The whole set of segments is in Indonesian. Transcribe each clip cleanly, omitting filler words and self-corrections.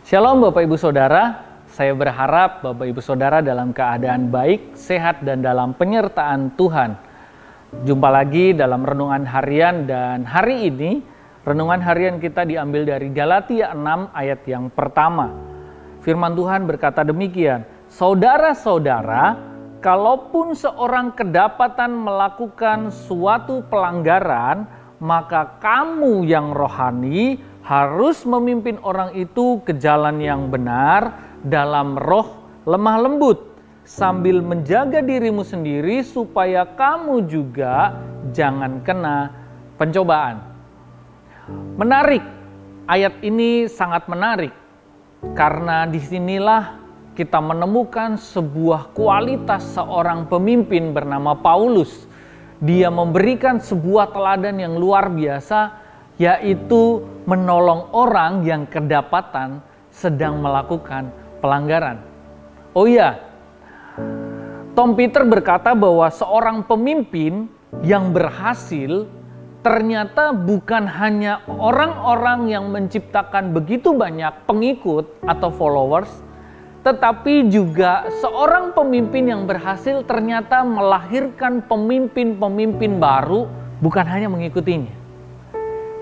Shalom Bapak Ibu Saudara, saya berharap Bapak Ibu Saudara dalam keadaan baik, sehat, dan dalam penyertaan Tuhan. Jumpa lagi dalam Renungan Harian, dan hari ini Renungan Harian kita diambil dari Galatia 6 ayat yang pertama. Firman Tuhan berkata demikian, "Saudara-saudara, kalaupun seorang kedapatan melakukan suatu pelanggaran, maka kamu yang rohani harus memimpin orang itu ke jalan yang benar dalam roh lemah lembut, sambil menjaga dirimu sendiri supaya kamu juga jangan kena pencobaan." Menarik, ayat ini sangat menarik karena disinilah kita menemukan sebuah kualitas seorang pemimpin bernama Paulus. Dia memberikan sebuah teladan yang luar biasa, yaitu menolong orang yang kedapatan sedang melakukan pelanggaran. Oh iya, Tom Peter berkata bahwa seorang pemimpin yang berhasil ternyata bukan hanya orang-orang yang menciptakan begitu banyak pengikut atau followers, tetapi juga seorang pemimpin yang berhasil ternyata melahirkan pemimpin-pemimpin baru, bukan hanya mengikutinya.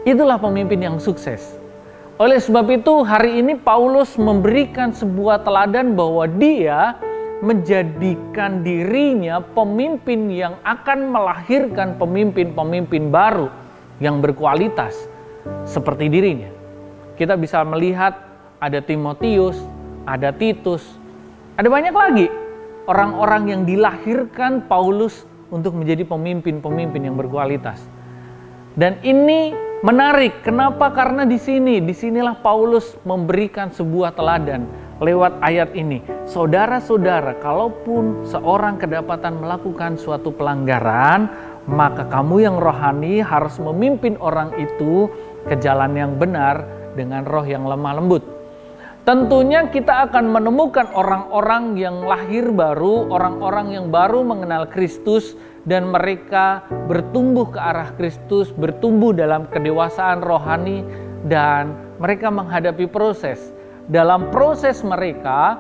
Itulah pemimpin yang sukses. Oleh sebab itu, hari ini Paulus memberikan sebuah teladan bahwa dia menjadikan dirinya pemimpin yang akan melahirkan pemimpin-pemimpin baru yang berkualitas seperti dirinya. Kita bisa melihat ada Timotius, ada Titus, ada banyak lagi orang-orang yang dilahirkan Paulus untuk menjadi pemimpin-pemimpin yang berkualitas. Dan ini menarik, kenapa? Karena disinilah Paulus memberikan sebuah teladan lewat ayat ini. Saudara-saudara, kalaupun seorang kedapatan melakukan suatu pelanggaran, maka kamu yang rohani harus memimpin orang itu ke jalan yang benar dengan roh yang lemah lembut. Tentunya kita akan menemukan orang-orang yang lahir baru, orang-orang yang baru mengenal Kristus, dan mereka bertumbuh ke arah Kristus, bertumbuh dalam kedewasaan rohani, dan mereka menghadapi proses. Dalam proses mereka,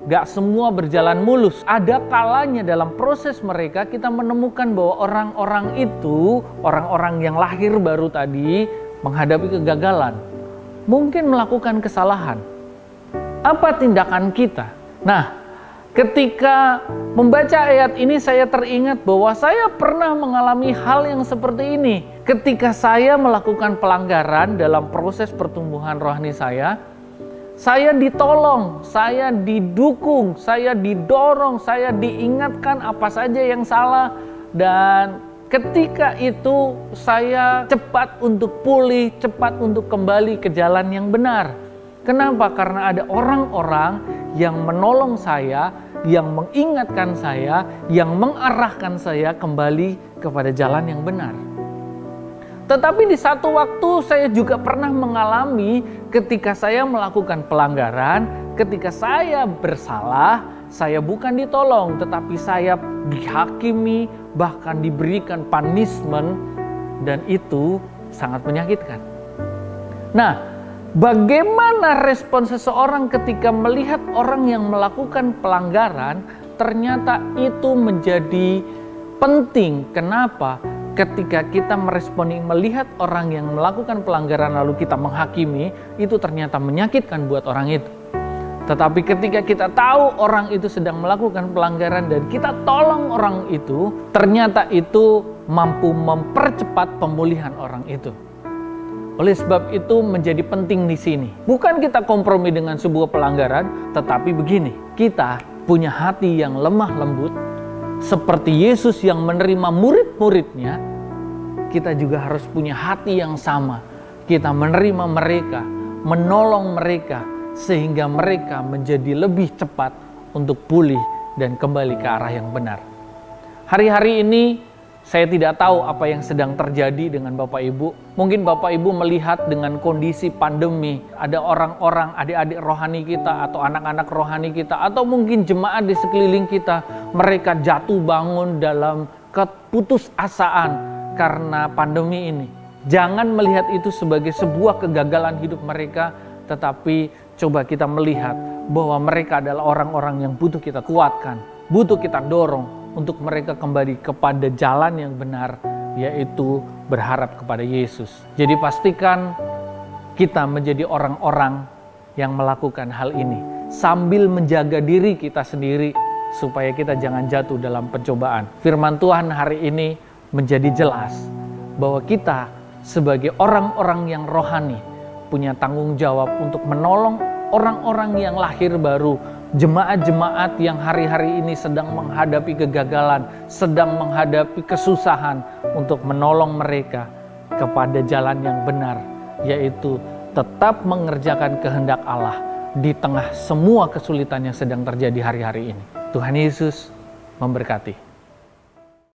gak semua berjalan mulus. Ada kalanya dalam proses mereka kita menemukan bahwa orang-orang itu, orang-orang yang lahir baru tadi, menghadapi kegagalan. Mungkin melakukan kesalahan. Apa tindakan kita? Nah, ketika membaca ayat ini saya teringat bahwa saya pernah mengalami hal yang seperti ini. Ketika saya melakukan pelanggaran dalam proses pertumbuhan rohani saya ditolong, saya didukung, saya didorong, saya diingatkan apa saja yang salah, dan ketika itu saya cepat untuk pulih, cepat untuk kembali ke jalan yang benar. Kenapa? Karena ada orang-orang yang menolong saya, yang mengingatkan saya, yang mengarahkan saya kembali kepada jalan yang benar. Tetapi di satu waktu saya juga pernah mengalami ketika saya melakukan pelanggaran, ketika saya bersalah, saya bukan ditolong, tetapi saya dihakimi, bahkan diberikan punishment, dan itu sangat menyakitkan. Nah, bagaimana respon seseorang ketika melihat orang yang melakukan pelanggaran? Ternyata itu menjadi penting. Kenapa? Ketika kita meresponi melihat orang yang melakukan pelanggaran lalu kita menghakimi, itu ternyata menyakitkan buat orang itu. Tetapi ketika kita tahu orang itu sedang melakukan pelanggaran dan kita tolong orang itu, ternyata itu mampu mempercepat pemulihan orang itu. Oleh sebab itu menjadi penting di sini. Bukan kita kompromi dengan sebuah pelanggaran, tetapi begini, kita punya hati yang lemah lembut, seperti Yesus yang menerima murid-muridnya, kita juga harus punya hati yang sama. Kita menerima mereka, menolong mereka, sehingga mereka menjadi lebih cepat untuk pulih dan kembali ke arah yang benar. Hari-hari ini, saya tidak tahu apa yang sedang terjadi dengan Bapak Ibu. Mungkin Bapak Ibu melihat dengan kondisi pandemi, ada orang-orang, adik-adik rohani kita, atau anak-anak rohani kita, atau mungkin jemaat di sekeliling kita, mereka jatuh bangun dalam keputusasaan karena pandemi ini. Jangan melihat itu sebagai sebuah kegagalan hidup mereka, tetapi coba kita melihat bahwa mereka adalah orang-orang yang butuh kita kuatkan, butuh kita dorong untuk mereka kembali kepada jalan yang benar, yaitu berharap kepada Yesus. Jadi pastikan kita menjadi orang-orang yang melakukan hal ini sambil menjaga diri kita sendiri supaya kita jangan jatuh dalam pencobaan. Firman Tuhan hari ini menjadi jelas bahwa kita sebagai orang-orang yang rohani punya tanggung jawab untuk menolong orang-orang yang lahir baru, jemaat-jemaat yang hari-hari ini sedang menghadapi kegagalan, sedang menghadapi kesusahan, untuk menolong mereka kepada jalan yang benar, yaitu tetap mengerjakan kehendak Allah di tengah semua kesulitan yang sedang terjadi hari-hari ini. Tuhan Yesus memberkati.